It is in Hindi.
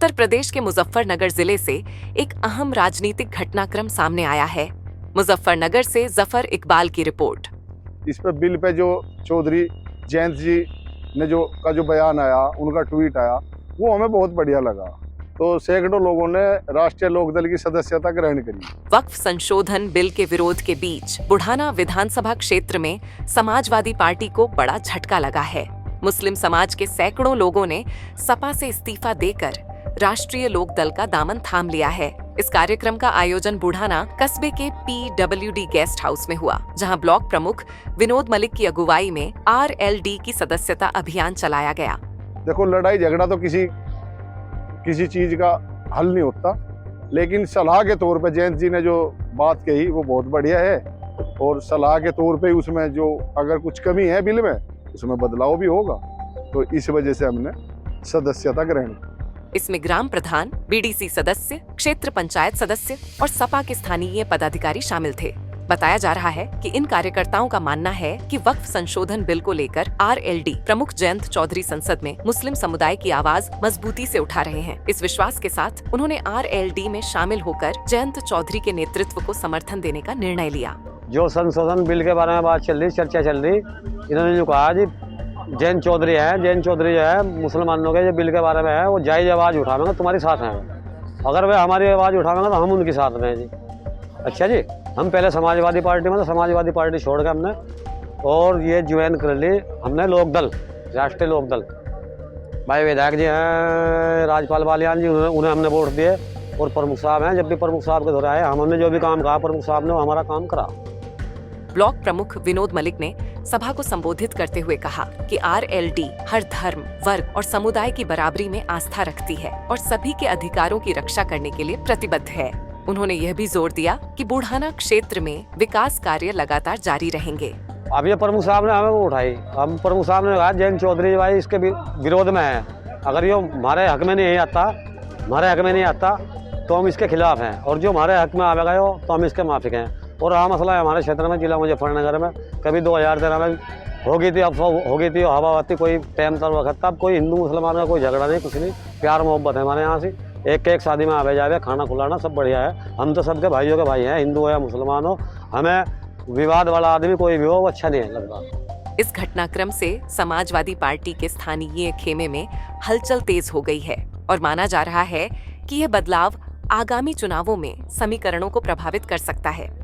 उत्तर प्रदेश के मुजफ्फरनगर जिले से एक अहम राजनीतिक घटनाक्रम सामने आया है। मुजफ्फरनगर से जफर इकबाल की रिपोर्ट। इस पे बिल पे जो चौधरी जयंत जी ने जो बयान आया, उनका ट्वीट आया, वो हमें बहुत बढ़िया लगा। तो सैकड़ों लोगों ने राष्ट्रीय लोकदल की सदस्यता ग्रहण करी। वक्फ संशोधन बिल के विरोध के बीच बुढ़ाना विधानसभा क्षेत्र में समाजवादी पार्टी को बड़ा झटका लगा है। मुस्लिम समाज के सैकड़ों लोगों ने सपा से इस्तीफा देकर राष्ट्रीय लोकदल का दामन थाम लिया है। इस कार्यक्रम का आयोजन बुढ़ाना कस्बे के PWD गेस्ट हाउस में हुआ, जहां ब्लॉक प्रमुख विनोद मलिक की अगुवाई में RLD की सदस्यता अभियान चलाया गया। देखो, लड़ाई झगड़ा तो किसी चीज का हल नहीं होता, लेकिन सलाह के तौर पे जयंत जी ने जो बात कही वो बहुत बढ़िया है। और सलाह के तौर पे उसमें जो अगर कुछ कमी है बिल में, उसमें बदलाव भी होगा। तो इस वजह से हमने सदस्यता ग्रहण की। इसमें ग्राम प्रधान, BDC सदस्य, क्षेत्र पंचायत सदस्य और सपा के स्थानीय पदाधिकारी शामिल थे। बताया जा रहा है कि इन कार्यकर्ताओं का मानना है कि वक्फ संशोधन बिल को लेकर RLD प्रमुख जयंत चौधरी संसद में मुस्लिम समुदाय की आवाज मजबूती से उठा रहे हैं। इस विश्वास के साथ उन्होंने RLD में शामिल होकर जयंत चौधरी के नेतृत्व को समर्थन देने का निर्णय लिया। जो संशोधन बिल के बारे में बात चल रही, चर्चा चल रही, इन्होंने जो कहा जी जयंत चौधरी जो है मुसलमानों के जो बिल के बारे में है, वो जायज आवाज़ उठावेंगे, तुम्हारी साथ हैं। अगर वे हमारी आवाज़ उठावेंगे तो हम उनके साथ में हैं जी। अच्छा जी, हम पहले समाजवादी पार्टी में, तो समाजवादी पार्टी छोड़ के हमने और ये ज्वाइन कर ली हमने लोकदल, राष्ट्रीय लोकदल। भाई विधायक जी हैं राजपाल बालियान जी, उन्हें हमने वोट दिए। और प्रमुख साहब हैं, जब भी प्रमुख साहब के दोहराए हमने जो भी काम कहा, प्रमुख साहब ने हमारा काम करा। ब्लॉक प्रमुख विनोद मलिक ने सभा को संबोधित करते हुए कहा कि RLD हर धर्म, वर्ग और समुदाय की बराबरी में आस्था रखती है और सभी के अधिकारों की रक्षा करने के लिए प्रतिबद्ध है। उन्होंने यह भी जोर दिया कि बुढ़ाना क्षेत्र में विकास कार्य लगातार जारी रहेंगे। अब ये प्रमुख साहब ने हमें उठाई, हम प्रमुख साहब ने कहा जयंत चौधरी भाई इसके विरोध में है, अगर ये हमारे हक में नहीं आता तो हम इसके खिलाफ हैं, और जो हमारे हक में आवेगा तो हम इसके माफिक हैं। और रहा मसला है हमारे क्षेत्र में, जिला मुजफ्फरनगर में कभी 2013 में हो गई थी हवावती, कोई टाइम तर वक्त, तब कोई हिंदू मुसलमान का कोई झगड़ा नहीं, कुछ नहीं, प्यार मोहब्बत है हमारे यहाँ से। एक शादी में आवे जावे, खाना खुलाना सब बढ़िया है। हम तो सबके भाइयों के भाई हैं, हिंदू हो या मुसलमान हो। हमें विवाद वाला आदमी कोई भी हो वो अच्छा नहीं लगता। इस घटनाक्रम से समाजवादी पार्टी के स्थानीय खेमे में हलचल तेज हो गई है और माना जा रहा है कि यह बदलाव आगामी चुनावों में समीकरणों को प्रभावित कर सकता है।